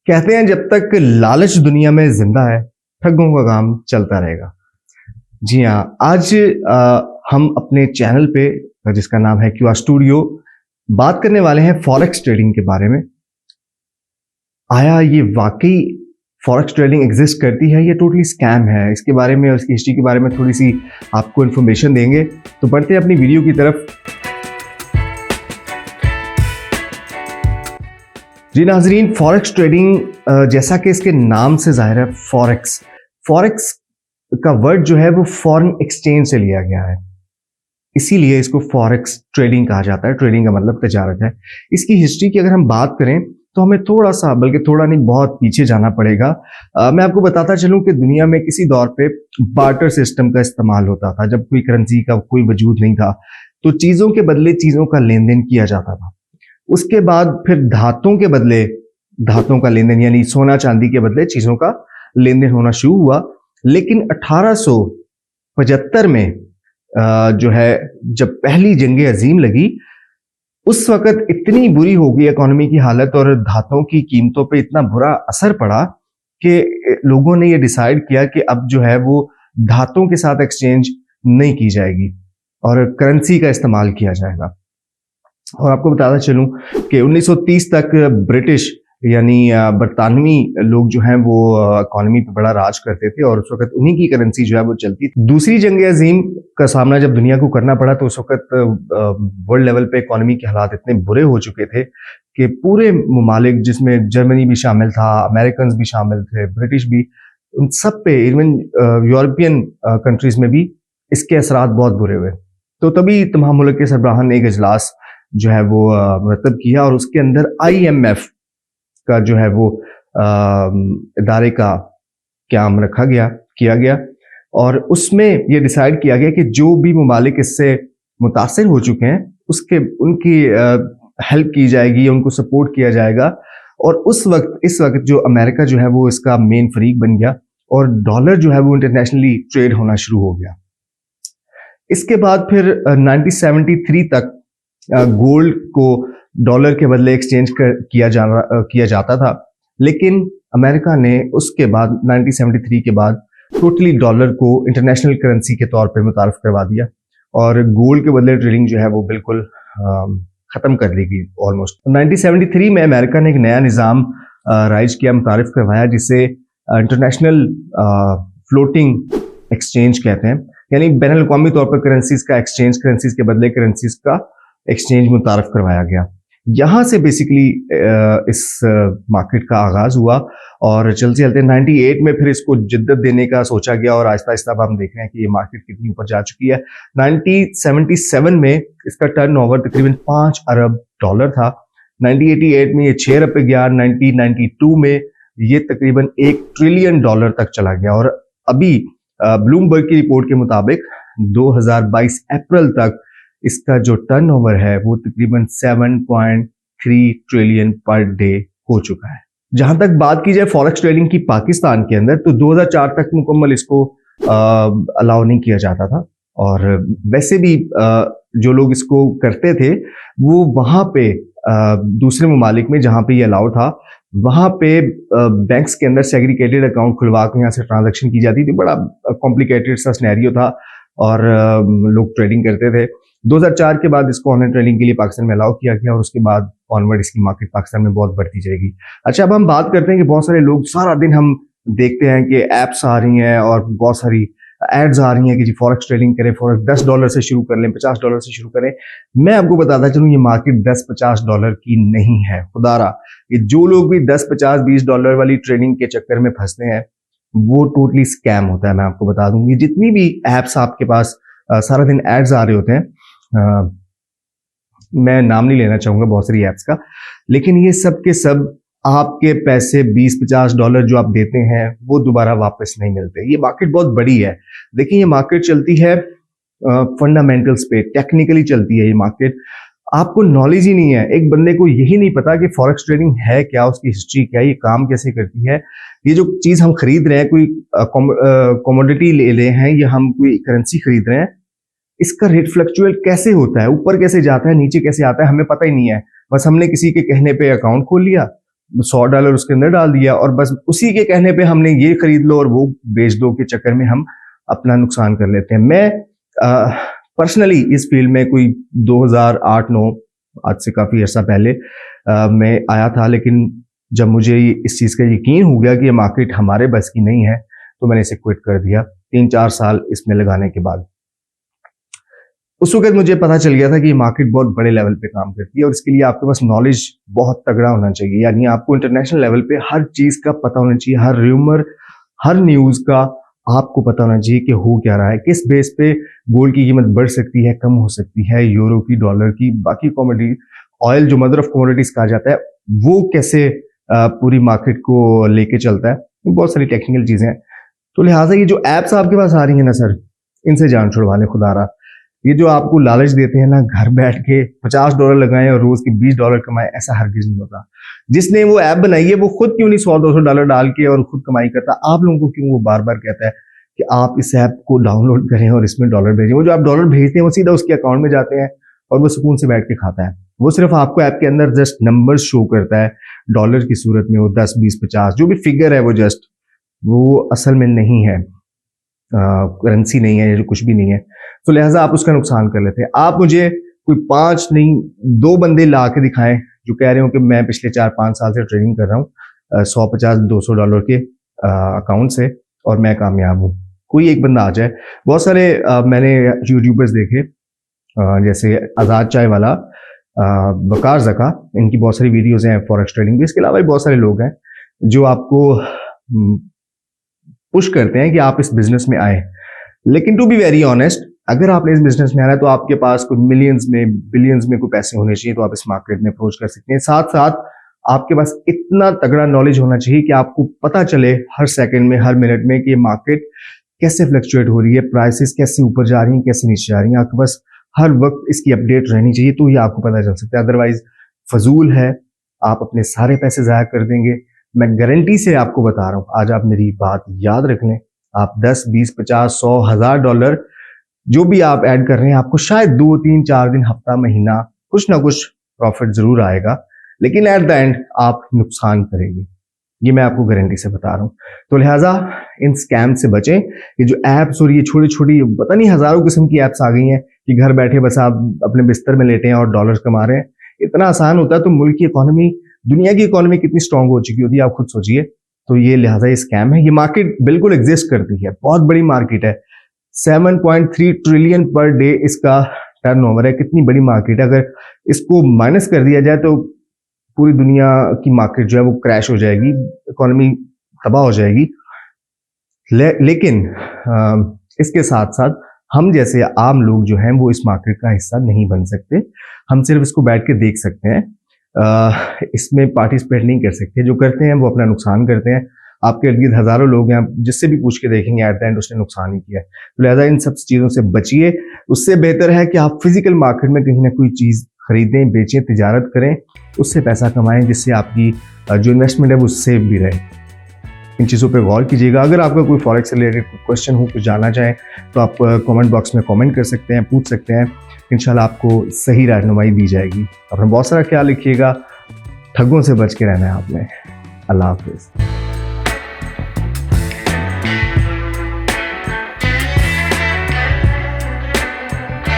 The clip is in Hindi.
कहते हैं जब तक लालच दुनिया में जिंदा है, ठगों का काम चलता रहेगा। जी हाँ, आज हम अपने चैनल पे जिसका नाम है क्यूआर स्टूडियो बात करने वाले हैं फॉरेक्स ट्रेडिंग के बारे में। आया ये वाकई फॉरेक्स ट्रेडिंग एग्जिस्ट करती है, ये टोटली स्कैम है? इसके बारे में, उसकी हिस्ट्री के बारे में थोड़ी सी आपको इन्फॉर्मेशन देंगे। तो बढ़ते हैं अपनी वीडियो की तरफ। जी नाजरीन, फॉरेक्स ट्रेडिंग जैसा कि इसके नाम से जाहिर है, फॉरेक्स फॉरेक्स का वर्ड जो है वो फॉरेन एक्सचेंज से लिया गया है, इसीलिए इसको फॉरेक्स ट्रेडिंग कहा जाता है। ट्रेडिंग का मतलब तजारत है। इसकी हिस्ट्री की अगर हम बात करें तो हमें थोड़ा सा, बल्कि थोड़ा नहीं बहुत पीछे जाना पड़ेगा। मैं आपको बताता चलूं कि दुनिया में किसी दौर पे बार्टर सिस्टम का इस्तेमाल होता था। जब कोई करेंसी का कोई वजूद नहीं था तो चीजों के बदले चीजों का लेन देन किया जाता था। उसके बाद फिर धातों के बदले धातों का लेन देन, यानी सोना चांदी के बदले चीजों का लेन देन होना शुरू हुआ। लेकिन 1875 में जो है, जब पहली जंग अजीम लगी, उस वक्त इतनी बुरी हो गई इकोनॉमी की हालत और धातुओं की कीमतों पे इतना बुरा असर पड़ा कि लोगों ने ये डिसाइड किया कि अब जो है वो धातुओं के साथ एक्सचेंज नहीं की जाएगी और करेंसी का इस्तेमाल किया जाएगा। और आपको बताता चलूं कि 1930 तक ब्रिटिश यानी बरतानवी लोग जो हैं वो इकोनॉमी पे बड़ा राज करते थे और उस वक्त उन्हीं की करेंसी जो है वो चलती थी। दूसरी जंग अजीम का सामना जब दुनिया को करना पड़ा तो उस वक्त वर्ल्ड लेवल पे इकोनॉमी के हालात इतने बुरे हो चुके थे कि पूरे ममालिक, जिसमें जर्मनी भी शामिल था, अमेरिकन भी शामिल थे, ब्रिटिश भी, उन सब पे, इवन यूरोपियन कंट्रीज में भी इसके असरात बहुत बुरे हुए। तो तभी तमाम मुल्क के सरबराहान ने एक इजलास जो है वो मुरतब किया और उसके अंदर IMF का जो है वो इदारे का क़याम किया गया और उसमें ये डिसाइड किया गया कि जो भी ममालिक इससे मुतासिर हो चुके हैं उनकी हेल्प की जाएगी, उनको सपोर्ट किया जाएगा। और इस वक्त जो अमेरिका जो है वो इसका मेन फरीक बन गया और डॉलर जो है वो इंटरनेशनली ट्रेड होना शुरू हो गया। इसके बाद फिर 1973 तक गोल्ड को डॉलर के बदले एक्सचेंज किया जाता था, लेकिन अमेरिका ने उसके बाद 1973 के बाद टोटली डॉलर को इंटरनेशनल करेंसी के तौर पे मुतारफ करवा दिया और गोल्ड के बदले ट्रेडिंग जो है वो बिल्कुल खत्म कर दी गई ऑलमोस्ट। 1973 में अमेरिका ने एक नया निज़ाम राइज किया, मुतारफ करवाया, जिसे इंटरनेशनल फ्लोटिंग एक्सचेंज कहते हैं, यानी बैनुल अक़वामी तौर पर करेंसीज का एक्सचेंज, करेंसीज के बदले करेंसीज का एक्सचेंज मुतारफ करवाया गया। यहां से बेसिकली इस मार्केट का आगाज हुआ और चलते चलते 98 में फिर इसको जिद्दत देने का सोचा गया और आहिस्ता आहिस्ता अब हम देख रहे हैं कि ये मार्केट कितनी ऊपर जा चुकी है। 1977 में इसका टर्नओवर तकरीबन 5 अरब डॉलर था। 1988 में ये 6 अरब पे गया। 1992 में ये तकरीबन 1 ट्रिलियन डॉलर तक चला गया और अभी ब्लूमबर्ग की रिपोर्ट के मुताबिक 2022 अप्रैल तक इसका जो टर्नओवर है वो तकरीबन 7.3 ट्रिलियन पर डे हो चुका है। जहां तक बात की जाए फॉरेक्स ट्रेडिंग की पाकिस्तान के अंदर, तो 2004 तक मुकम्मल इसको अलाउ नहीं किया जाता था और वैसे भी जो लोग इसको करते थे वो वहां पे दूसरे ममालिक में जहां पे ये अलाउ था, वहां पे बैंक्स के अंदर सेग्रीगेटेड अकाउंट खुलवा के यहाँ से ट्रांजैक्शन की जाती थी। बड़ा कॉम्प्लिकेटेड सा सिनेरियो था और लोग ट्रेडिंग करते थे। 2004 के बाद इसको ऑनलाइन ट्रेडिंग के लिए पाकिस्तान में अलाउ किया गया और उसके बाद ऑनवर्ड इसकी मार्केट पाकिस्तान में बहुत बढ़ती जाएगी। अच्छा, अब हम बात करते हैं कि बहुत सारे लोग, सारा दिन हम देखते हैं कि एप्स आ रही हैं और बहुत सारी एड्स आ रही हैं कि जी फॉरेक्स ट्रेडिंग करें, फॉरेक्स $10 से शुरू कर लें, $50 से शुरू करें। मैं आपको बताता चलूं, ये मार्केट $10-50 की नहीं है। खुदारा, ये जो लोग भी $10-50-$20 वाली ट्रेडिंग के चक्कर में फंसते हैं वो टोटली स्कैम होता है। मैं आपको बता दूं, ये जितनी भी एप्स आपके पास सारा दिन एड्स आ रहे होते हैं, मैं नाम नहीं लेना चाहूंगा बहुत सारी एप्स का, लेकिन ये सब के सब आपके पैसे $20-50 जो आप देते हैं वो दोबारा वापस नहीं मिलते। ये मार्केट बहुत बड़ी है। देखिए, ये मार्केट चलती है फंडामेंटल्स पे, टेक्निकली चलती है ये मार्केट। आपको नॉलेज ही नहीं है, एक बंदे को यही नहीं पता कि फॉरेक्स ट्रेडिंग है क्या, उसकी हिस्ट्री क्या है, ये काम कैसे करती है। ये जो चीज हम खरीद रहे हैं, कोई कमोडिटी ले रहे हैं या हम कोई करेंसी खरीद रहे हैं, इसका रेट फ्लक्चुएट कैसे होता है, ऊपर कैसे जाता है, नीचे कैसे आता है, हमें पता ही नहीं है। बस हमने किसी के कहने पे अकाउंट खोल लिया $100 उसके अंदर डाल दिया और बस उसी के कहने पे हमने ये खरीद लो और वो बेच दो के चक्कर में हम अपना नुकसान कर लेते हैं। मैं पर्सनली इस फील्ड में कोई 2008-9 आज से काफी अर्सा पहले मैं आया था, लेकिन जब मुझे इस चीज का यकीन हो गया कि ये मार्केट हमारे बस की नहीं है तो मैंने इसे क्विट कर दिया 3-4 साल इसमें लगाने के बाद। उस वक्त मुझे पता चल गया था कि ये मार्केट बहुत बड़े लेवल पे काम करती है और इसके लिए आपके पास नॉलेज बहुत तगड़ा होना चाहिए, यानी आपको इंटरनेशनल लेवल पे हर चीज का पता होना चाहिए, हर र्यूमर, हर न्यूज का आपको पता होना चाहिए कि हो क्या रहा है, किस बेस पे गोल्ड की कीमत बढ़ सकती है, कम हो सकती है, यूरो की, डॉलर की, बाकी कमोडिटी, ऑयल जो मदर ऑफ कमोडिटीज कहा जाता है वो कैसे पूरी मार्केट को लेके चलता है, बहुत सारी टेक्निकल चीजें हैं। तो लिहाजा ये जो एप्स आपके पास आ रही है ना सर, इनसे जान छुड़वा लें खुदारा। ये जो आपको लालच देते हैं ना घर बैठ के $50 लगाएं और रोज के $20 कमाएं, ऐसा हरगिज नहीं होता। जिसने वो ऐप बनाई है वो खुद क्यों नहीं $100-200 डाल के और खुद कमाई करता, आप लोगों को क्यों वो बार बार कहता है कि आप इस ऐप को डाउनलोड करें और इसमें डॉलर भेजें। वो जो आप डॉलर भेजते हैं वो सीधा उसके अकाउंट में जाते हैं और वो सुकून से बैठ के खाता है। वो सिर्फ आपको ऐप के अंदर जस्ट नंबर शो करता है डॉलर की सूरत में, वो 10, 20, 50 जो भी फिगर है वो जस्ट, वो असल में नहीं है, करेंसी नहीं है, जो कुछ भी नहीं है। तो लिहाजा आप उसका नुकसान कर लेते हैं। आप मुझे कोई 5 नहीं 2 बंदे ला के दिखाएं जो कह रहे हो कि मैं पिछले 4-5 साल से ट्रेडिंग कर रहा हूँ $150-200 के अकाउंट से और मैं कामयाब हूँ। कोई एक बंदा आ जाए। बहुत सारे मैंने यूट्यूबर्स देखे, जैसे आजाद चाय वाला, वकार जका, इनकी बहुत सारी वीडियोज हैं फॉरेक्स ट्रेडिंग भी। इसके अलावा भी बहुत सारे लोग हैं जो आपको पुश करते हैं कि आप इस बिजनेस में आए। लेकिन टू बी वेरी ऑनेस्ट, अगर आपने इस बिजनेस में आना है तो आपके पास कोई मिलियंस में, बिलियंस में कोई पैसे होने चाहिए, तो आप इस मार्केट में अप्रोच कर सकते हैं। साथ साथ आपके पास इतना तगड़ा नॉलेज होना चाहिए कि आपको पता चले हर सेकंड में, हर मिनट में कि ये मार्केट कैसे फ्लक्चुएट हो रही है, प्राइसेस कैसे ऊपर जा रही हैं, कैसे नीचे जा रही हैं। आपके पास हर वक्त इसकी अपडेट रहनी चाहिए, तो ये आपको पता चल सकता है। अदरवाइज फजूल है, आप अपने सारे पैसे जाया कर देंगे। मैं गारंटी से आपको बता रहा हूँ, आज आप मेरी बात याद रख लें, आप 10, 20, 50, 100, $1000 जो भी आप ऐड कर रहे हैं, आपको शायद 2, 3, 4 दिन, हफ्ता, महीना कुछ ना कुछ प्रॉफिट जरूर आएगा, लेकिन एट द एंड आप नुकसान करेंगे, ये मैं आपको गारंटी से बता रहा हूँ। तो लिहाजा इन स्कैम से बचें। ये जो एप्स और ये छोटी छोटी पता नहीं हजारों किस्म की एप्स आ गई हैं कि घर बैठे बस आप अपने बिस्तर में लेटे हैं और डॉलर्स कमा रहे हैं। इतना आसान होता है तो मुल्क की इकोनॉमी, दुनिया की इकोनॉमी कितनी स्ट्रांग हो चुकी होती है, आप खुद सोचिए। तो ये लिहाजा ये स्कैम है। ये मार्केट बिल्कुल एग्जिस्ट करती है, बहुत बड़ी मार्केट है, 7.3 ट्रिलियन पर डे इसका टर्नओवर है। कितनी बड़ी मार्केट है। अगर इसको माइनस कर दिया जाए तो पूरी दुनिया की मार्केट जो है वो क्रैश हो जाएगी, इकोनॉमी तबाह हो जाएगी। लेकिन इसके साथ साथ हम जैसे आम लोग जो हैं वो इस मार्केट का हिस्सा नहीं बन सकते। हम सिर्फ इसको बैठ के देख सकते हैं, इसमें पार्टिसिपेट नहीं कर सकते। जो करते हैं वो अपना नुकसान करते हैं। आपके इर्द गिर्द हजारों लोग हैं, जिससे भी पूछ के देखेंगे एट द एंड उसने नुकसान ही किया है। तो लिहाजा इन सब चीजों से बचिए। उससे बेहतर है कि आप फिजिकल मार्केट में कहीं ना कोई चीज खरीदें, बेचें, तिजारत करें, उससे पैसा कमाएं, जिससे आपकी जो इन्वेस्टमेंट है वो सेफ भी रहे। इन चीज़ों पे गौर कीजिएगा। अगर आपका कोई फॉरेक्स से रिलेटेड क्वेश्चन हो, कुछ जानना चाहें, तो आप कमेंट बॉक्स में कमेंट कर सकते हैं, पूछ सकते हैं। इंशाल्लाह आपको सही रहनुमाई दी जाएगी। अपना बहुत सारा ख्याल रखिएगा। ठगों से बच के रहना है आपने। अल्लाह हाफिज़।